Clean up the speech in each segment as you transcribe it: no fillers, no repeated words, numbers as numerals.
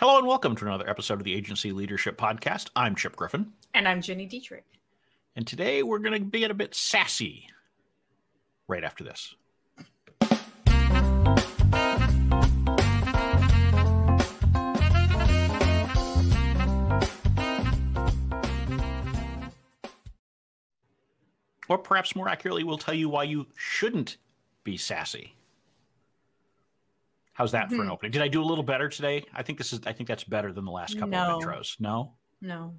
Hello and welcome to another episode of the Agency Leadership Podcast. I'm Chip Griffin. And I'm Gini Dietrich. And today we're going to get a bit sassy right after this. Or perhaps more accurately, we'll tell you why you shouldn't be sassy. How's that for an opening? Did I do a little better today? I think that's better than the last couple of intros. No? No.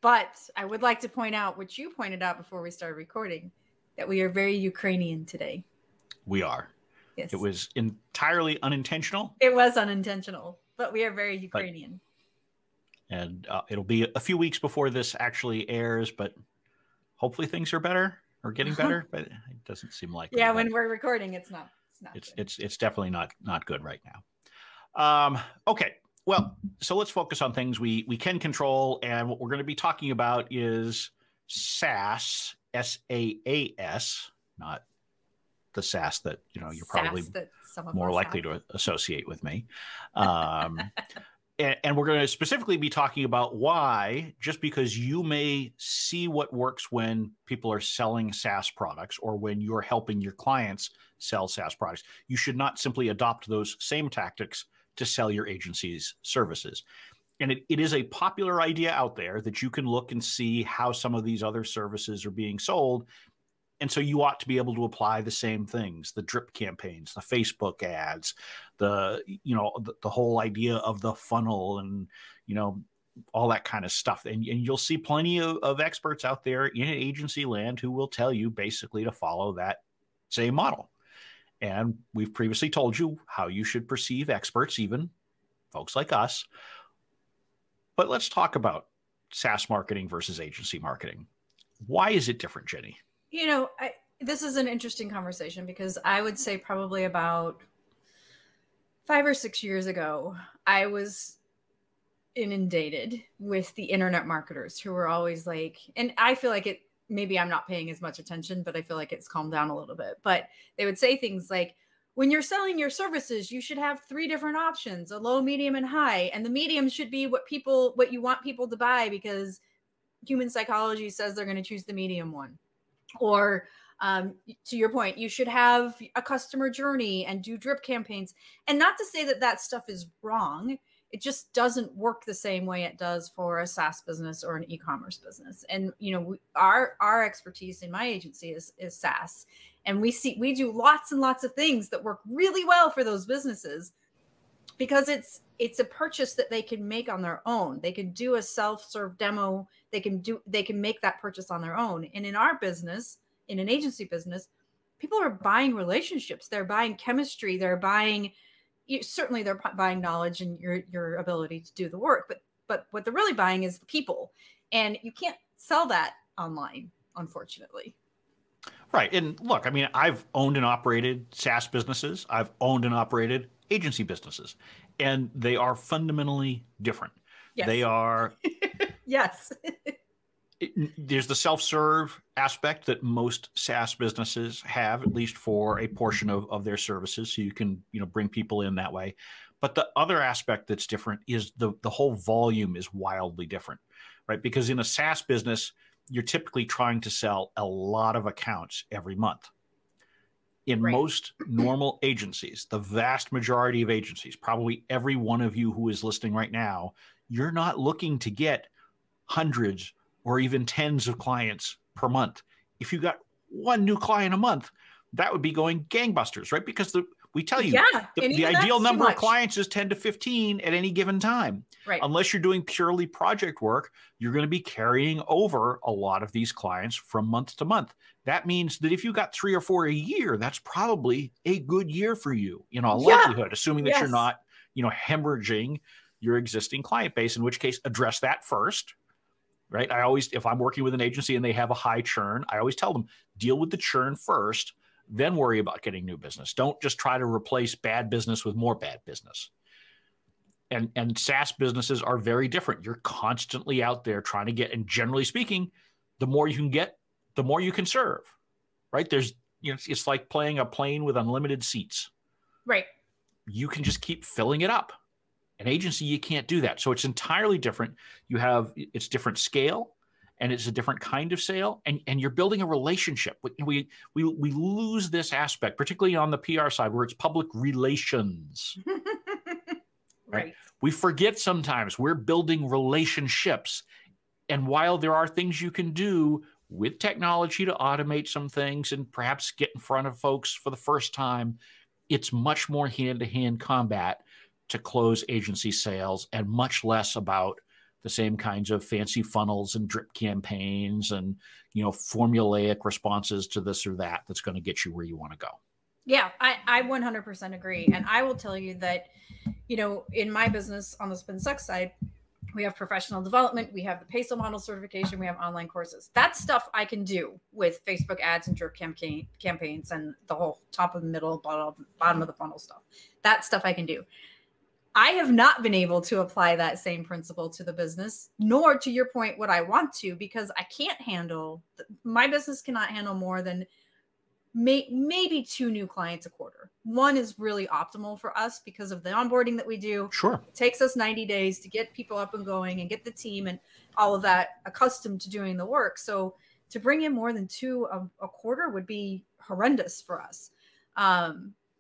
But I would like to point out, which you pointed out before we started recording, that we are very Ukrainian today. We are. Yes. It was entirely unintentional. It was unintentional, but we are very Ukrainian. And it'll be a few weeks before this actually airs, but hopefully things are better or getting better, but it doesn't seem like Yeah, when we're recording, it's not. It's definitely not good right now. Okay. Well, so let's focus on things we can control, and what we're going to be talking about is SaaS, SaaS, not the SaaS that you're probably more likely to associate with me. And we're going to specifically be talking about why, just because you may see what works when people are selling SaaS products or when you're helping your clients sell SaaS products, you should not simply adopt those same tactics to sell your agency's services. And it is a popular idea out there that you can look and see how some of these other services are being sold. And so you ought to be able to apply the same things, the drip campaigns, the Facebook ads, the whole idea of the funnel and, all that kind of stuff. And you'll see plenty of experts out there in agency land who will tell you basically to follow that same model. And we've previously told you how you should perceive experts, even folks like us. But let's talk about SaaS marketing versus agency marketing. Why is it different, Jenny? This is an interesting conversation because I would say probably about 5 or 6 years ago, I was inundated with the internet marketers who were always like, and I feel like maybe I'm not paying as much attention, but I feel like it's calmed down a little bit. But they would say things like, when you're selling your services, you should have 3 different options, a low, medium, and high. And the medium should be what you want people to buy because human psychology says they're going to choose the medium one. Or to your point, you should have a customer journey and do drip campaigns. And not to say that stuff is wrong. It just doesn't work the same way it does for a SaaS business or an e-commerce business. And, our expertise in my agency is SaaS. And we do lots and lots of things that work really well for those businesses because it's a purchase that they can make on their own. They can do a self-serve demo. They can make that purchase on their own. And in our business, in an agency business, people are buying relationships. They're buying chemistry. They're buying knowledge and your ability to do the work. But what they're really buying is the people. And you can't sell that online, unfortunately. Right. And look, I've owned and operated SaaS businesses. I've owned and operated agency businesses. And they are fundamentally different. Yes. They are. Yes. There's the self-serve aspect that most SaaS businesses have, at least for a portion of their services. So you can, bring people in that way. But the other aspect that's different is the whole volume is wildly different, right? Because in a SaaS business, you're typically trying to sell a lot of accounts every month. In most normal agencies, the vast majority of agencies, probably every one of you who is listening right now, you're not looking to get hundreds or even tens of clients per month. If you got one new client a month, that would be going gangbusters, right? Because we tell you the ideal number of clients is 10 to 15 at any given time. Right. Unless you're doing purely project work, you're going to be carrying over a lot of these clients from month to month. That means that if you got 3 or 4 a year, that's probably a good year for you in all likelihood, assuming that you're not, hemorrhaging your existing client base, in which case address that first. Right. If I'm working with an agency and they have a high churn, I always tell them, deal with the churn first, then worry about getting new business. Don't just try to replace bad business with more bad business. And SaaS businesses are very different. You're constantly out there trying to get, and generally speaking, the more you can get, the more you can serve, right? It's like playing a plane with unlimited seats. Right. you can just keep filling it up. An agency, you can't do that. So it's entirely different. It's different scale, and it's a different kind of sale, and you're building a relationship. We lose this aspect, particularly on the PR side where it's public relations. Right. We forget sometimes we're building relationships. And while there are things you can do with technology to automate some things and perhaps get in front of folks for the first time, it's much more hand-to-hand combat to close agency sales, and much less about the same kinds of fancy funnels and drip campaigns and, formulaic responses to this or that that's going to get you where you want to go. Yeah, I 100% agree. And I will tell you that, in my business on the Spin Sucks side, we have professional development, we have the PACE model certification, we have online courses. That stuff I can do with Facebook ads and drip campaigns and the whole top of the middle, bottom of the funnel stuff. That stuff I can do. I have not been able to apply that same principle to the business, nor, to your point, what I want to, because I can't handle, my business cannot handle more than maybe 2 new clients a quarter. One is really optimal for us because of the onboarding that we do. Sure. It takes us 90 days to get people up and going and get the team and all of that accustomed to doing the work. So to bring in more than 2 a quarter would be horrendous for us.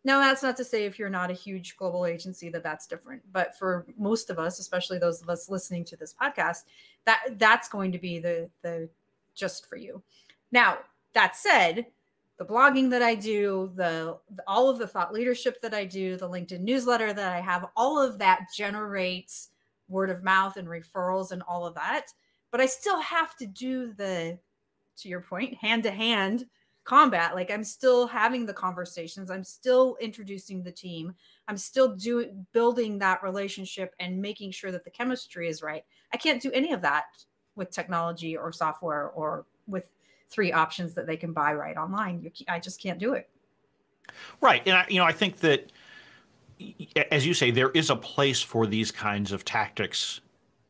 Now, that's not to say if you're not a huge global agency that's different. But for most of us, especially those of us listening to this podcast, that's going to be the just for you. Now, that said, the blogging that I do, all of the thought leadership that I do, the LinkedIn newsletter that I have, all of that generates word of mouth and referrals and all of that. But I still have to do to your point, hand-to-hand combat. Like, I'm still having the conversations. I'm still introducing the team. I'm still building that relationship and making sure that the chemistry is right. I can't do any of that with technology or software or with 3 options that they can buy right online. I just can't do it. Right. And I think that, as you say, there is a place for these kinds of tactics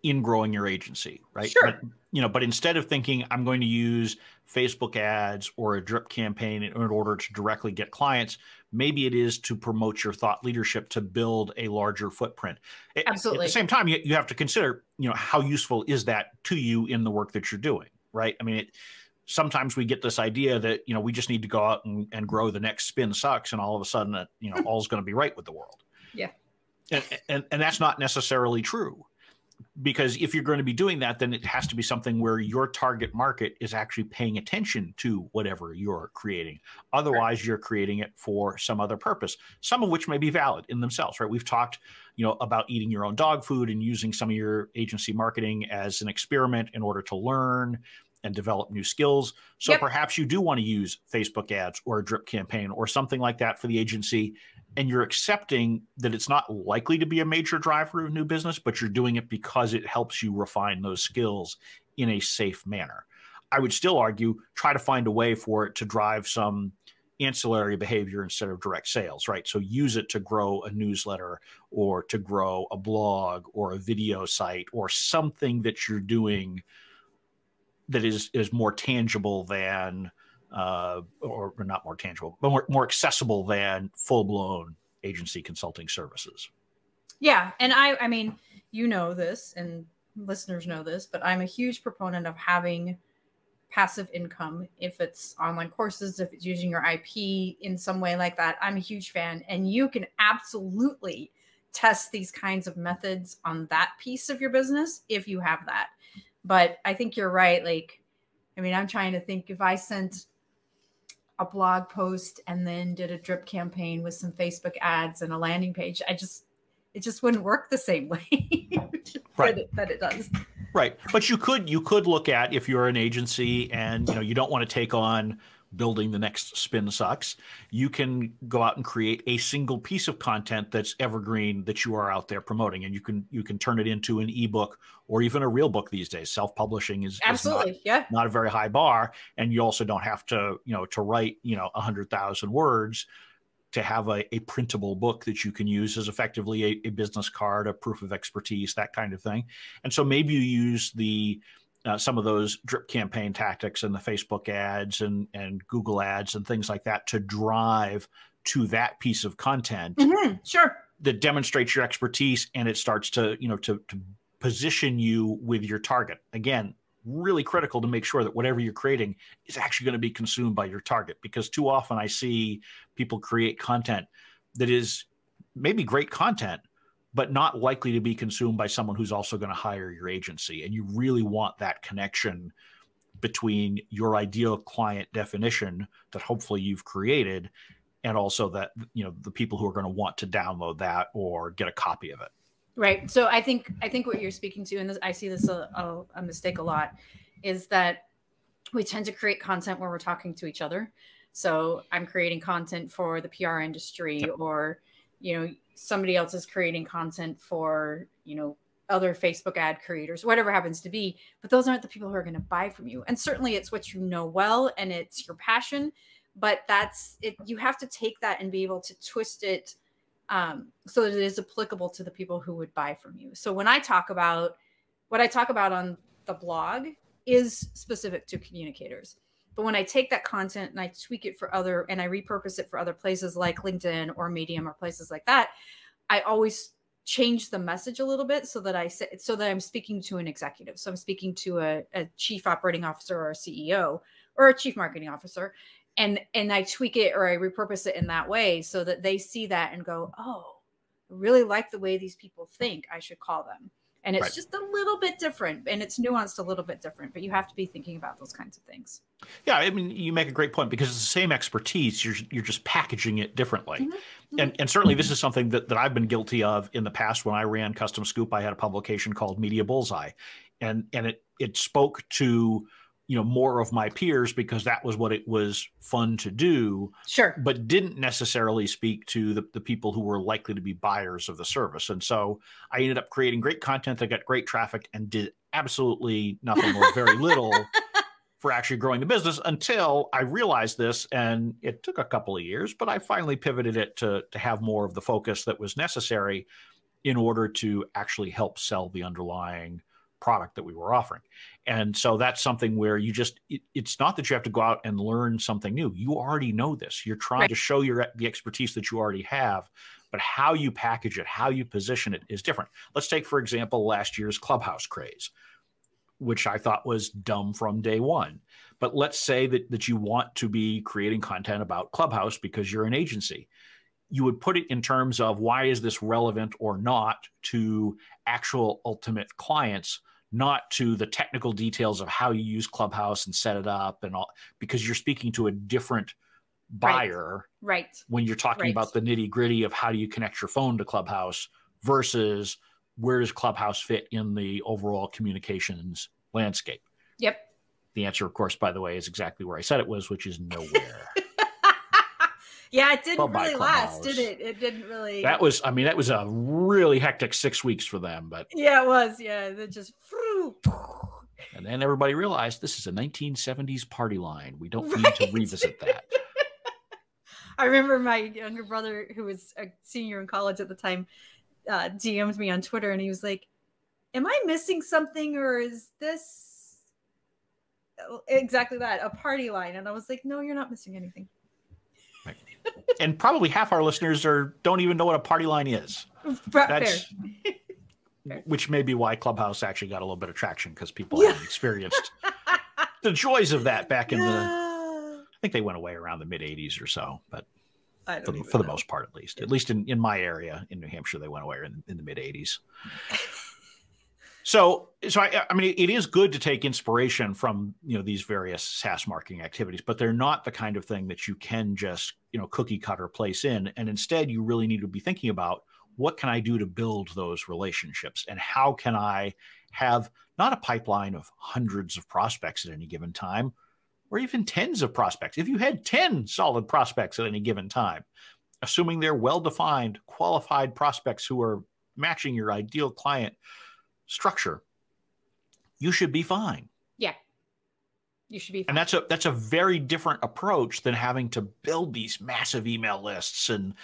in growing your agency, right? Sure. But instead of thinking I'm going to use Facebook ads or a drip campaign in order to directly get clients, maybe it is to promote your thought leadership to build a larger footprint. Absolutely. At the same time, you have to consider, how useful is that to you in the work that you're doing, right? I mean, sometimes we get this idea that, we just need to go out and grow the next Spin Sucks, and all of a sudden, all's going to be right with the world. Yeah. And that's not necessarily true. Because if you're going to be doing that, then it has to be something where your target market is actually paying attention to whatever you're creating. Otherwise, you're creating it for some other purpose, some of which may be valid in themselves, right? We've talked, about eating your own dog food and using some of your agency marketing as an experiment in order to learn and develop new skills. So perhaps you do want to use Facebook ads or a drip campaign or something like that for the agency. And you're accepting that it's not likely to be a major driver of new business, but you're doing it because it helps you refine those skills in a safe manner. I would still argue, try to find a way for it to drive some ancillary behavior instead of direct sales, right? So use it to grow a newsletter or to grow a blog or a video site or something that you're doing that is more tangible than or not more tangible, but more accessible than full-blown agency consulting services. Yeah. And I mean, this and listeners know this, but I'm a huge proponent of having passive income. If it's online courses, if it's using your IP in some way like that, I'm a huge fan. And you can absolutely test these kinds of methods on that piece of your business if you have that. But I think you're right. I'm trying to think, if I sent a blog post and then did a drip campaign with some Facebook ads and a landing page, it just wouldn't work the same way right. that it does. Right. But you could look at, if you're an agency and you don't want to take on building the next Spin Sucks, you can go out and create a single piece of content that's evergreen that you are out there promoting, and you can turn it into an ebook or even a real book these days. Self-publishing is not a very high bar, and you also don't have to to write 100,000 words to have a printable book that you can use as effectively a business card, a proof of expertise, that kind of thing. And so maybe you use some of those drip campaign tactics and the Facebook ads and Google ads and things like that to drive to that piece of content. Mm-hmm. Sure. that demonstrates your expertise, and it starts to, to position you with your target. Again, really critical to make sure that whatever you're creating is actually going to be consumed by your target, because too often I see people create content that is maybe great content, but not likely to be consumed by someone who's also going to hire your agency. And you really want that connection between your ideal client definition that hopefully you've created, and also that, the people who are going to want to download that or get a copy of it. Right. So I think what you're speaking to, and I see this a mistake a lot, is that we tend to create content where we're talking to each other. So I'm creating content for the PR industry, yep. Or, somebody else is creating content for, other Facebook ad creators, whatever happens to be. But those aren't the people who are going to buy from you. And certainly it's what you know well, and it's your passion. But that's it. You have to take that and be able to twist it so that it is applicable to the people who would buy from you. So when I talk about what I talk about on the blog is specific to communicators. But when I take that content and I tweak it for and I repurpose it for other places like LinkedIn or Medium or places like that, I always change the message a little bit so that I'm speaking to an executive. So I'm speaking to a chief operating officer or a CEO or a chief marketing officer. And I tweak it or I repurpose it in that way so that they see that and go, oh, I really like the way these people think. I should call them. And it's just a little bit different, and it's nuanced a little bit different, but you have to be thinking about those kinds of things. Yeah. I mean, you make a great point, because it's the same expertise. You're just packaging it differently. Mm-hmm. And certainly this is something that I've been guilty of in the past. When I ran Custom Scoop, I had a publication called Media Bullseye, and it spoke to, more of my peers because that was what it was fun to do. Sure. But didn't necessarily speak to the people who were likely to be buyers of the service. And so I ended up creating great content that got great traffic and did absolutely nothing or very little for actually growing the business, until I realized this. And it took a couple of years, but I finally pivoted it to have more of the focus that was necessary in order to actually help sell the underlying product that we were offering. And so that's something where it's not that you have to go out and learn something new. You already know this. You're trying to show the expertise that you already have, but how you package it, how you position it is different. Let's take, for example, last year's Clubhouse craze, which I thought was dumb from day one. But let's say that you want to be creating content about Clubhouse because you're an agency. You would put it in terms of, why is this relevant or not to actual ultimate clients, not to the technical details of how you use Clubhouse and set it up and all, because you're speaking to a different buyer. Right. When you're talking about the nitty gritty of how do you connect your phone to Clubhouse versus where does Clubhouse fit in the overall communications landscape? Yep. The answer, of course, by the way, is exactly where I said it was, which is nowhere. Yeah, it didn't really last, did it? It didn't really. That was a really hectic 6 weeks for them, but yeah, it was. Yeah, it just. And then everybody realized this is a 1970s party line. We don't need to revisit that. I remember my younger brother, who was a senior in college at the time, DM'd me on Twitter, and he was like, "Am I missing something, or is this exactly that, a party line?" And I was like, "No, you're not missing anything." Right. And probably half our listeners don't even know what a party line is. That's fair. Which may be why Clubhouse actually got a little bit of traction, because people hadn't experienced the joys of that back in I think they went away around the mid 80s or so, but for the most part, at least in my area in New Hampshire, they went away in the mid 80s. So I mean, it is good to take inspiration from, these various SaaS marketing activities, but they're not the kind of thing that you can just, cookie cutter place in. And instead, you really need to be thinking about, what can I do to build those relationships? And how can I have not a pipeline of hundreds of prospects at any given time, or even tens of prospects? If you had 10 solid prospects at any given time, assuming they're well-defined, qualified prospects who are matching your ideal client structure, you should be fine. Yeah. You should be fine. And that's a very different approach than having to build these massive email lists and,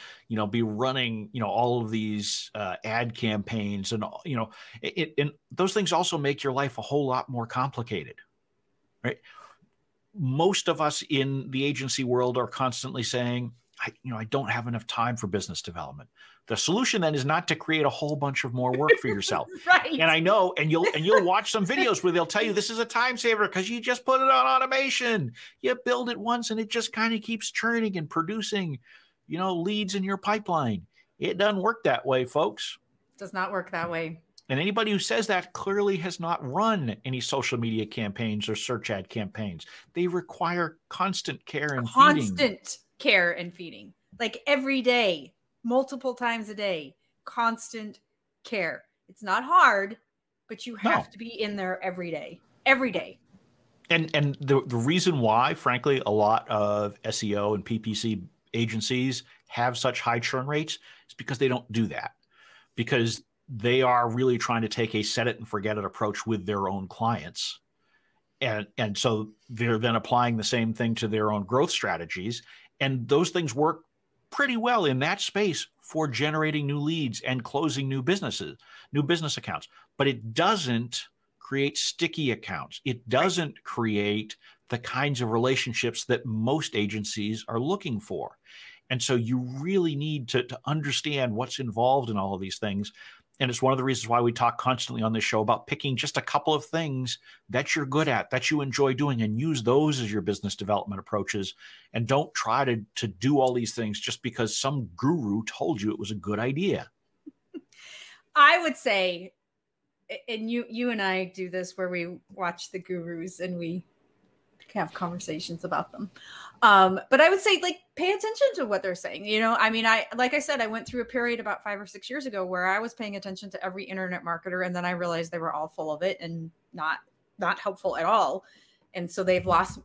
be running, all of these ad campaigns and, and those things also make your life a whole lot more complicated, right? Most of us in the agency world are constantly saying, I don't have enough time for business development. The solution then is not to create a whole bunch of more work for yourself. Right. And I know, and you'll watch some videos where they'll tell you this is a time saver because you just put it on automation. You build it once and it just kind of keeps churning and producing, leads in your pipeline. It doesn't work that way, folks. Does not work that way. And anybody who says that clearly has not run any social media campaigns or search ad campaigns. They require constant care and feeding. Constant care and feeding. Like every day, multiple times a day, constant care. It's not hard, but you have to be in there every day. Every day. And the reason why, frankly, a lot of SEO and PPC agencies have such high churn rates is because they don't do that. Because they are really trying to take a set it and forget it approach with their own clients. And so they're then applying the same thing to their own growth strategies. And those things work pretty well in that space for generating new leads and closing new business accounts. But it doesn't create sticky accounts. It doesn't create the kinds of relationships that most agencies are looking for. And so you really need to understand what's involved in all of these things. And it's one of the reasons why we talk constantly on this show about picking just a couple of things that you're good at, that you enjoy doing, and use those as your business development approaches. And don't try to do all these things just because some guru told you it was a good idea. I would say, and you and I do this where we watch the gurus and we have conversations about them. But I would say, like, pay attention to what they're saying. Like I said, I went through a period about 5 or 6 years ago where I was paying attention to every internet marketer. And then I realized they were all full of it and not helpful at all. And so they've left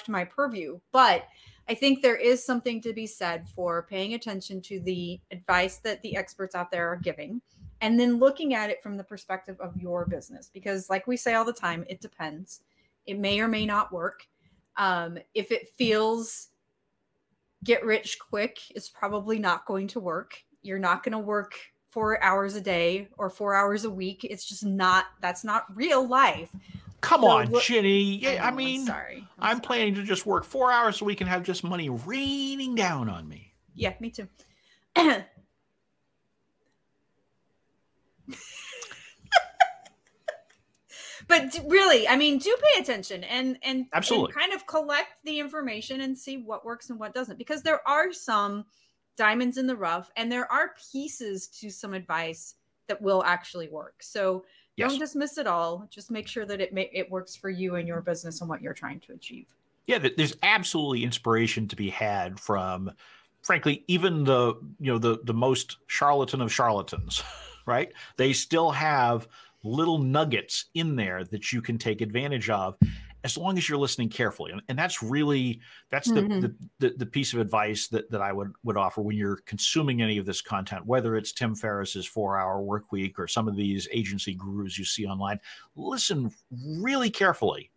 my purview. But I think there is something to be said for paying attention to the advice that the experts out there are giving, and then looking at it from the perspective of your business. Because like we say all the time, it depends. It may or may not work. If it feels get rich quick, it's probably not going to work. You're not going to work 4 hours a day or 4 hours a week. It's just not, that's not real life. Come on, Ginny. Yeah, I mean, I'm sorry. Planning to just work 4 hours a week and have just money raining down on me. Yeah, me too. But really, I mean, do pay attention and absolutely, and kind of collect the information and see what works and what doesn't, because there are some diamonds in the rough and there are pieces to some advice that will actually work. So don't dismiss it all. Just make sure that it works for you and your business and what you're trying to achieve. Yeah, there's absolutely inspiration to be had from, frankly, even the most charlatan of charlatans, right? They still have little nuggets in there that you can take advantage of as long as you're listening carefully. And that's really, the piece of advice that I would offer when you're consuming any of this content, whether it's Tim Ferriss's 4-Hour Work Week or some of these agency gurus you see online. Listen really carefully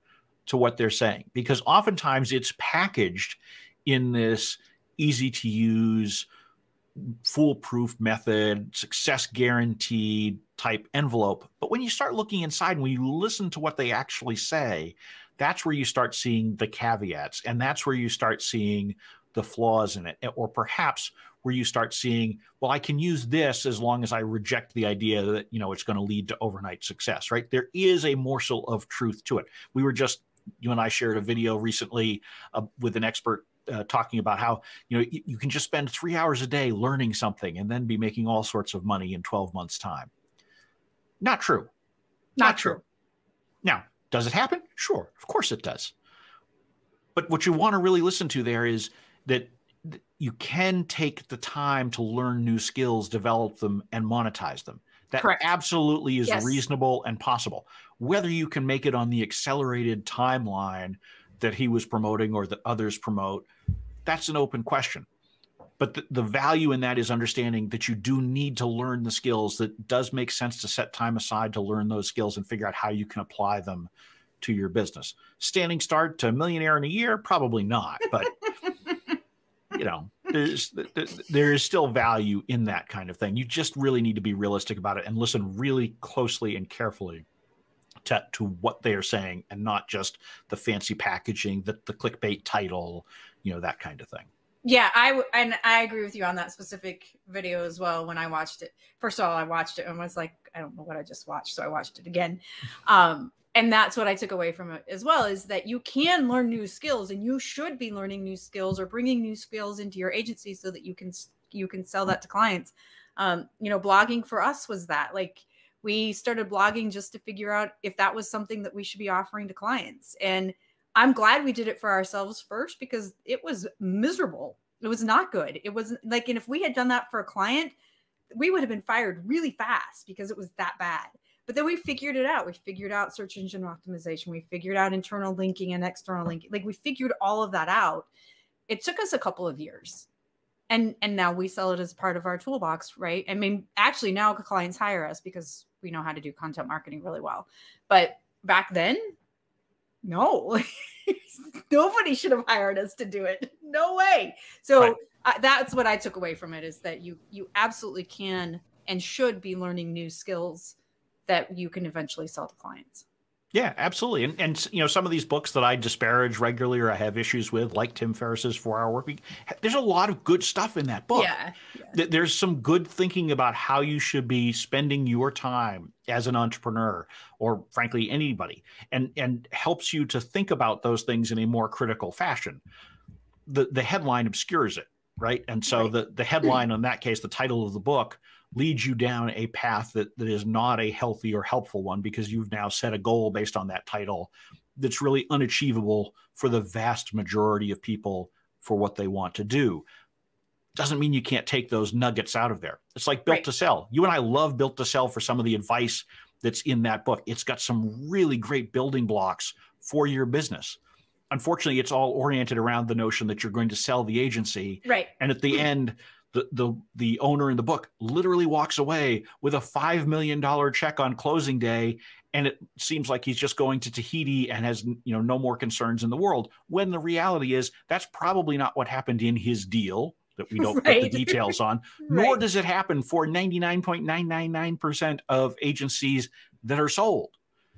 to what they're saying, because oftentimes it's packaged in this easy to use, foolproof method, success guaranteed type envelope. But when you start looking inside and when you listen to what they actually say, that's where you start seeing the caveats, and that's where you start seeing the flaws in it, or perhaps where you start seeing, well, I can use this as long as I reject the idea that, it's going to lead to overnight success, right? There is a morsel of truth to it. You and I shared a video recently with an expert talking about how, you can just spend 3 hours a day learning something and then be making all sorts of money in 12 months time. Not true. Not true. Now, does it happen? Sure. Of course it does. But what you want to really listen to there is that you can take the time to learn new skills, develop them, and monetize them. That Correct. Absolutely is reasonable and possible. Whether you can make it on the accelerated timeline that he was promoting or that others promote, that's an open question. But the value in that is understanding that you do need to learn the skills, that does make sense to set time aside to learn those skills and figure out how you can apply them to your business. Standing start to millionaire in a year, probably not, but there is still value in that kind of thing. You just really need to be realistic about it and listen really closely and carefully to what they are saying, and not just the fancy packaging, the clickbait title, that kind of thing. Yeah, I agree with you on that specific video as well. When I watched it, first of all, I watched it and was like, I don't know what I just watched, so I watched it again. And that's what I took away from it as well, is that you can learn new skills, and you should be learning new skills or bringing new skills into your agency so that you can sell that to clients. Blogging for us was that. Like, we started blogging just to figure out if that was something that we should be offering to clients. And I'm glad we did it for ourselves first, because it was miserable. It was not good. It was like, and if we had done that for a client, we would have been fired really fast because it was that bad. But then we figured it out. We figured out search engine optimization. We figured out internal linking and external linking. Like, we figured all of that out. It took us a couple of years. And now we sell it as part of our toolbox, right? I mean, actually now clients hire us because we know how to do content marketing really well. But back then, no, nobody should have hired us to do it. No way. So that's what I took away from it, is that you absolutely can and should be learning new skills that you can eventually sell to clients. Yeah, absolutely. And some of these books that I disparage regularly or I have issues with, like Tim Ferriss's 4-Hour Workweek, there's a lot of good stuff in that book. Yeah. There's some good thinking about how you should be spending your time as an entrepreneur, or frankly, anybody, and helps you to think about those things in a more critical fashion. The headline obscures it, right? And so the headline, in that case, the title of the book, leads you down a path that is not a healthy or helpful one, because you've now set a goal based on that title that's really unachievable for the vast majority of people for what they want to do. Doesn't mean you can't take those nuggets out of there. It's like Built to Sell. You and I love Built to Sell for some of the advice that's in that book. It's got some really great building blocks for your business. Unfortunately, it's all oriented around the notion that you're going to sell the agency. Right. And at the end, the owner in the book literally walks away with a $5 million check on closing day, and it seems like he's just going to Tahiti and has no more concerns in the world, when the reality is that's probably not what happened in his deal that we don't put the details on, nor does it happen for 99.999% of agencies that are sold.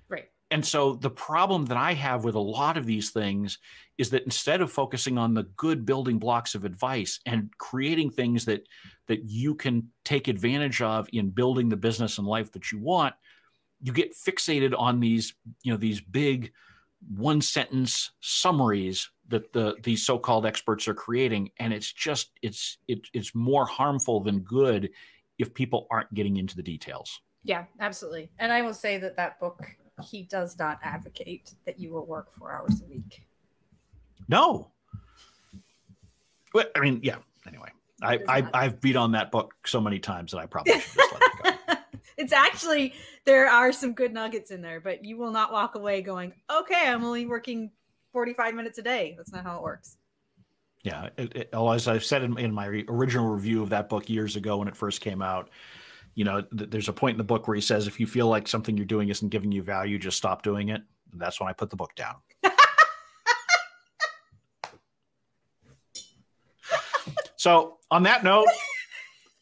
Right. And so the problem that I have with a lot of these things is that instead of focusing on the good building blocks of advice and creating things that you can take advantage of in building the business and life that you want, you get fixated on these big one sentence summaries that these so-called experts are creating. And it's just, it's more harmful than good if people aren't getting into the details. Yeah, absolutely. And I will say that book, he does not advocate that you will work 4 hours a week. No. Well, I mean, yeah. Anyway, I've beat on that book so many times that I probably should just let it go. It's actually, there are some good nuggets in there, but you will not walk away going, okay, I'm only working 45 minutes a day. That's not how it works. Yeah. As I've said in my original review of that book years ago when it first came out, there's a point in the book where he says, if you feel like something you're doing isn't giving you value, just stop doing it. And that's when I put the book down. So on that note,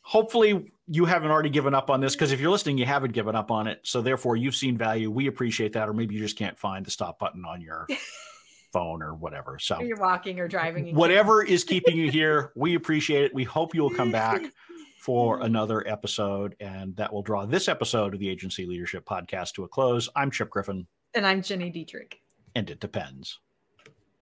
hopefully you haven't already given up on this, because if you're listening, you haven't given up on it. So therefore you've seen value. We appreciate that. Or maybe you just can't find the stop button on your phone or whatever. So you're walking or driving. Whatever is keeping you here, we appreciate it. We hope you will come back for another episode, and that will draw this episode of the Agency Leadership Podcast to a close. I'm Chip Griffin. And I'm Gini Dietrich. And it depends.